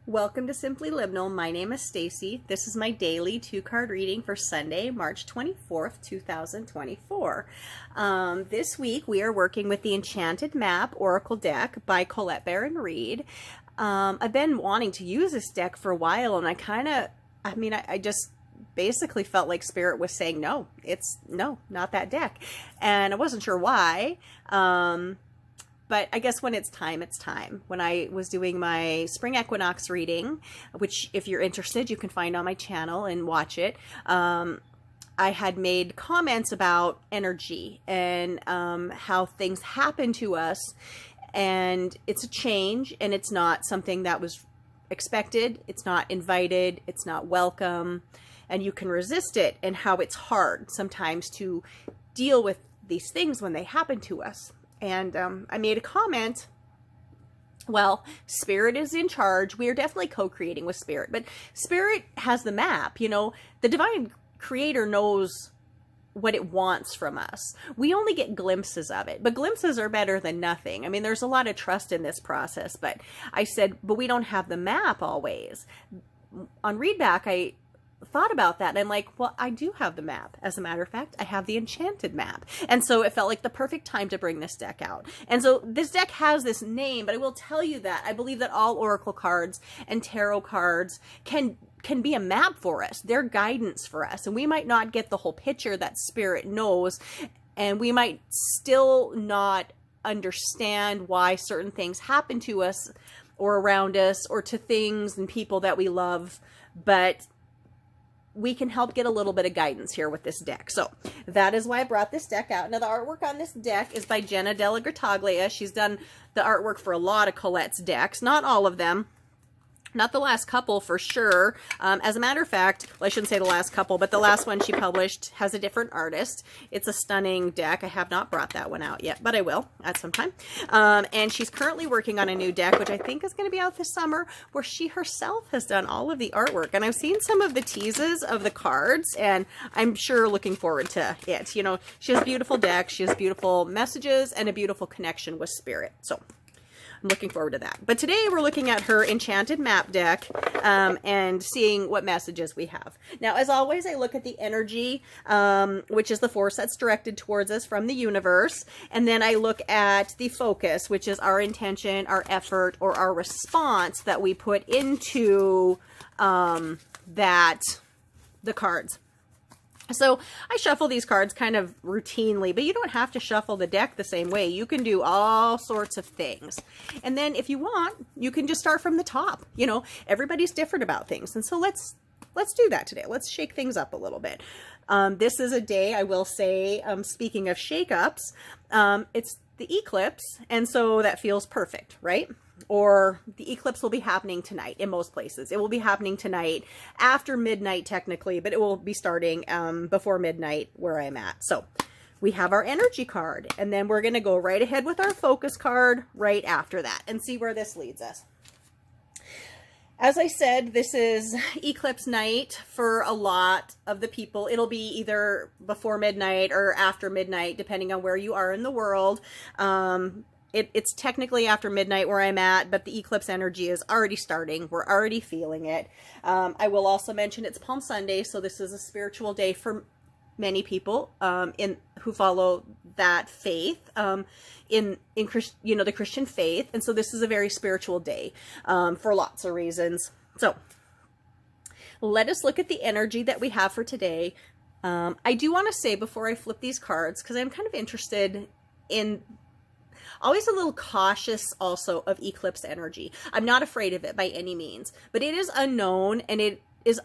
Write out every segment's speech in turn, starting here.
Welcome to Simply Liminal. My name is Stacy. This is my daily 2-card reading for Sunday, March 24th, 2024. This week we are working with the Enchanted Map Oracle deck by Colette Baron Reed. I've been wanting to use this deck for a while, and I just basically felt like Spirit was saying, no, not that deck. And I wasn't sure why. But I guess when it's time, it's time. When I was doing my spring equinox reading, which if you're interested, you can find on my channel and watch it, I had made comments about energy and how things happen to us. And it's a change, and it's not something that was expected. It's not invited. It's not welcome. And you can resist it, and how it's hard sometimes to deal with these things when they happen to us. And I made a comment, well, Spirit is in charge. We are definitely co-creating with Spirit, but Spirit has the map. You know, the Divine Creator knows what it wants from us. We only get glimpses of it, but glimpses are better than nothing. I mean, there's a lot of trust in this process, but I said, but we don't have the map always. On readback, I thought about that, and I'm like, well, I do have the map. As a matter of fact, I have the Enchanted Map. And so it felt like the perfect time to bring this deck out. And so this deck has this name, but I will tell you that I believe that all oracle cards and tarot cards can be a map for us. They're guidance for us. And we might not get the whole picture that Spirit knows, and we might still not understand why certain things happen to us or around us or to things and people that we love, but we can help get a little bit of guidance here with this deck. So that is why I brought this deck out. Now, the artwork on this deck is by Jenna Della Grataglia. She's done the artwork for a lot of Colette's decks, not all of them. Not the last couple for sure. As a matter of fact, well, I shouldn't say the last couple, but the last one she published has a different artist. It's a stunning deck. I have not brought that one out yet, but I will at some time. And she's currently working on a new deck, which I think is going to be out this summer, where she herself has done all of the artwork. And I've seen some of the teases of the cards, and I'm sure looking forward to it. You know, she has beautiful decks, she has beautiful messages, and a beautiful connection with Spirit. So I'm looking forward to that. But today we're looking at her Enchanted Map deck and seeing what messages we have. Now, as always, I look at the energy, which is the force that's directed towards us from the universe. And then I look at the focus, which is our intention, our effort, or our response that we put into the cards. So I shuffle these cards kind of routinely, but you don't have to shuffle the deck the same way. You can do all sorts of things. And then if you want, you can just start from the top. You know, everybody's different about things. And so let's do that today. Let's shake things up a little bit. This is a day, I will say, speaking of shake-ups, it's the eclipse, and so that feels perfect, right? Or the eclipse will be happening tonight in most places. It will be happening tonight after midnight technically, but it will be starting before midnight where I'm at. So we have our energy card, and then we're going to go right ahead with our focus card right after that and see where this leads us. As I said, this is eclipse night for a lot of the people. It'll be either before midnight or after midnight, depending on where you are in the world. It's technically after midnight where I'm at, but the eclipse energy is already starting. We're already feeling it. I will also mention it's Palm Sunday, so this is a spiritual day for many people who follow that faith in you know, the Christian faith, and so this is a very spiritual day for lots of reasons. So let us look at the energy that we have for today. I do want to say before I flip these cards, because I'm kind of interested in, always a little cautious also of eclipse energy. I'm not afraid of it by any means, but it is unknown, and it is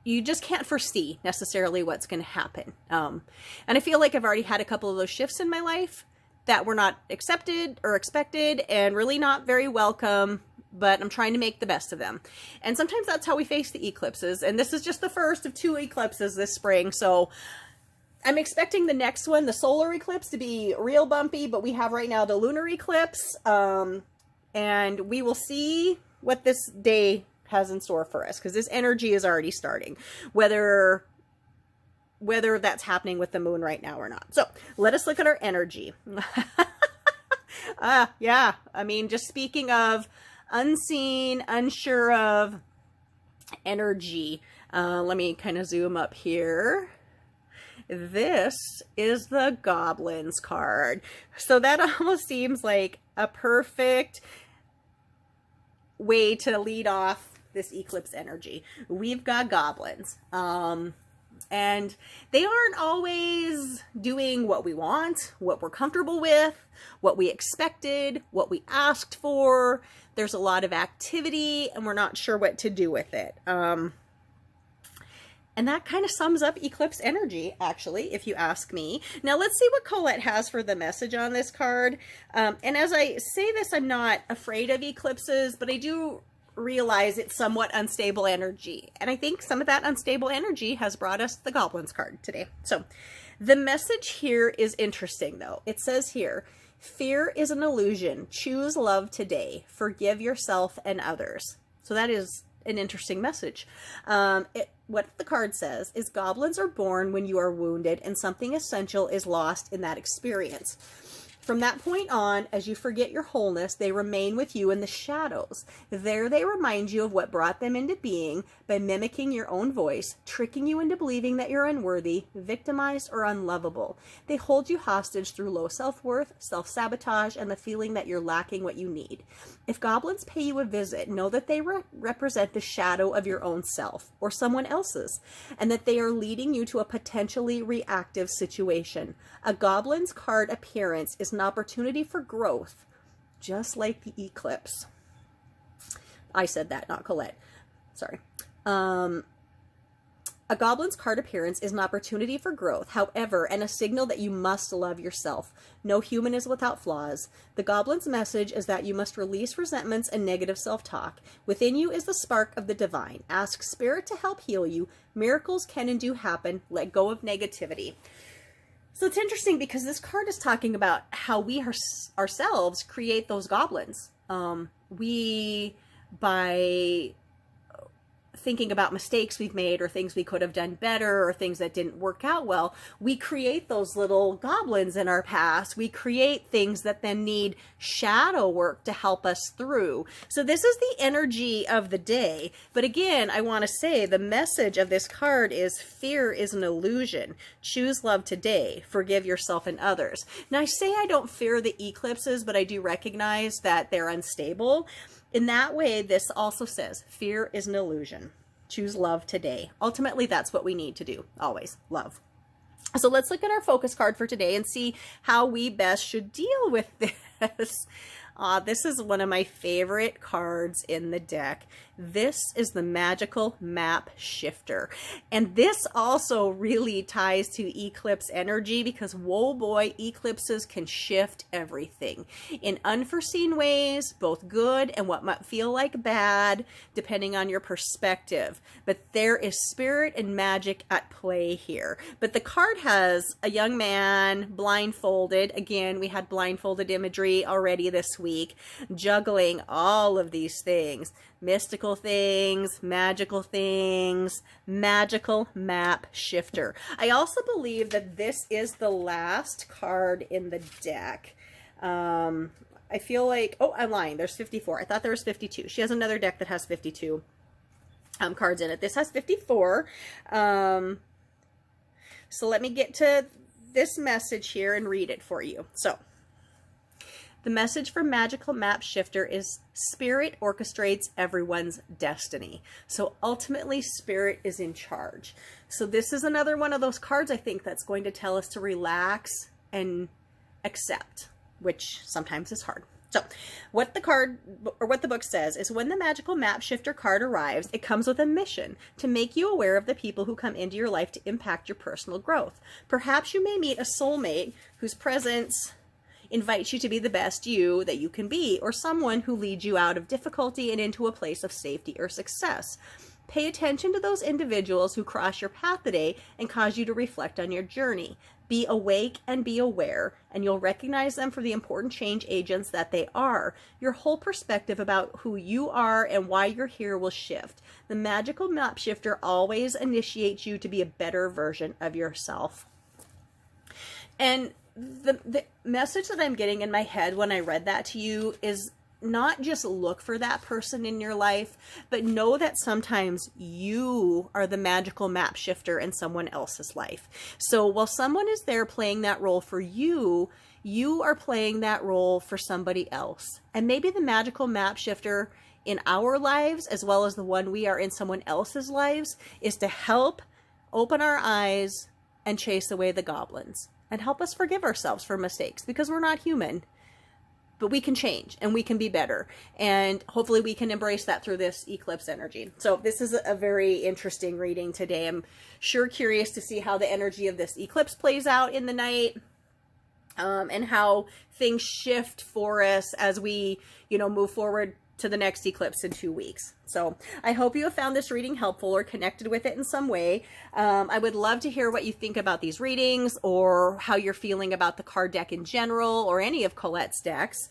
you just can't foresee necessarily what's going to happen. And I feel like I've already had a couple of those shifts in my life that were not accepted or expected and really not very welcome, but I'm trying to make the best of them. And sometimes that's how we face the eclipses. And this is just the first of 2 eclipses this spring. So I'm expecting the next one, the solar eclipse, to be real bumpy, but we have right now the lunar eclipse. And we will see what this day has in store for us, because this energy is already starting, whether that's happening with the moon right now or not. So let us look at our energy. Yeah, I mean, just speaking of unseen, unsure of energy. Let me kind of zoom up here. This is the Goblins card. So that almost seems like a perfect way to lead off this eclipse energy. We've got goblins. And they aren't always doing what we want, what we're comfortable with, what we expected, what we asked for. There's a lot of activity and we're not sure what to do with it. And that kind of sums up eclipse energy, actually, if you ask me. Now, let's see what Colette has for the message on this card. And as I say this, I'm not afraid of eclipses, but I do realize it's somewhat unstable energy. And I think some of that unstable energy has brought us the Goblins card today. So the message here is interesting, though. It says here, fear is an illusion. Choose love today. Forgive yourself and others. So that is an interesting message. What the card says is goblins are born when you are wounded and something essential is lost in that experience. From that point on, as you forget your wholeness, they remain with you in the shadows. There they remind you of what brought them into being by mimicking your own voice, tricking you into believing that you're unworthy, victimized, or unlovable. They hold you hostage through low self-worth, self-sabotage, and the feeling that you're lacking what you need. If goblins pay you a visit, know that they represent the shadow of your own self, or someone else's, and that they are leading you to a potentially reactive situation. A goblin's card appearance is an opportunity for growth, just like the eclipse. I said that, not Colette. Sorry. A goblin's card appearance is an opportunity for growth, however, and a signal that you must love yourself. No human is without flaws. The goblin's message is that you must release resentments and negative self-talk. Within you is the spark of the divine. Ask Spirit to help heal you. Miracles can and do happen. Let go of negativity. So it's interesting because this card is talking about how we ourselves create those goblins. By thinking about mistakes we've made or things we could have done better or things that didn't work out well, we create those little goblins in our past. We create things that then need shadow work to help us through. So this is the energy of the day. But again, I want to say the message of this card is fear is an illusion. Choose love today. Forgive yourself and others. Now I say I don't fear the eclipses, but I do recognize that they're unstable. In that way, this also says, fear is an illusion. Choose love today. Ultimately, that's what we need to do. Always. Love. So let's look at our focus card for today and see how we best should deal with this. This is one of my favorite cards in the deck. This is the Magical Map Shifter. And this also really ties to eclipse energy because, whoa boy, eclipses can shift everything in unforeseen ways, both good and what might feel like bad, depending on your perspective. But there is spirit and magic at play here. But the card has a young man blindfolded. Again, we had blindfolded imagery already this week, juggling all of these things. Mystical things, magical map shifter. I also believe that this is the last card in the deck. I feel like, oh, I'm lying. There's 54. I thought there was 52. She has another deck that has 52 cards in it. This has 54. So let me get to this message here and read it for you. So, the message for Magical Map Shifter is Spirit orchestrates everyone's destiny. So ultimately, Spirit is in charge. So this is another one of those cards, I think, that's going to tell us to relax and accept, which sometimes is hard. So what the book says is when the Magical Map Shifter card arrives, it comes with a mission to make you aware of the people who come into your life to impact your personal growth. Perhaps you may meet a soulmate whose presence invites you to be the best you that you can be, or someone who leads you out of difficulty and into a place of safety or success. Pay attention to those individuals who cross your path today and cause you to reflect on your journey. Be awake and be aware, and you'll recognize them for the important change agents that they are. Your whole perspective about who you are and why you're here will shift. The Magical Map Shifter always initiates you to be a better version of yourself. And the message that I'm getting in my head when I read that to you is not just look for that person in your life, but know that sometimes you are the magical map shifter in someone else's life. So while someone is there playing that role for you, you are playing that role for somebody else. And maybe the magical map shifter in our lives, as well as the one we are in someone else's lives, is to help open our eyes and chase away the goblins and help us forgive ourselves for mistakes, because we're not human. But we can change and we can be better. And hopefully we can embrace that through this eclipse energy. So this is a very interesting reading today. I'm sure curious to see how the energy of this eclipse plays out in the night, and how things shift for us as we, move forward to the next eclipse in 2 weeks. So I hope you have found this reading helpful or connected with it in some way. I would love to hear what you think about these readings, or how you're feeling about the card deck in general, or any of Colette's decks.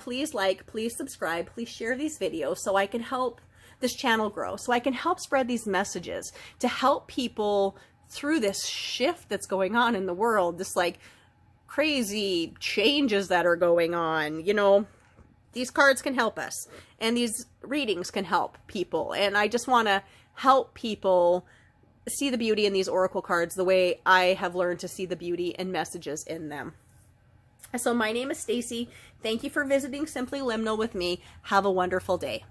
Please like, please subscribe, please share these videos so I can help this channel grow, so I can help spread these messages to help people through this shift that's going on in the world, this like crazy changes that are going on. These cards can help us, and these readings can help people. And I just want to help people see the beauty in these oracle cards the way I have learned to see the beauty and messages in them. So my name is Stacy. Thank you for visiting Simply Liminal with me. Have a wonderful day.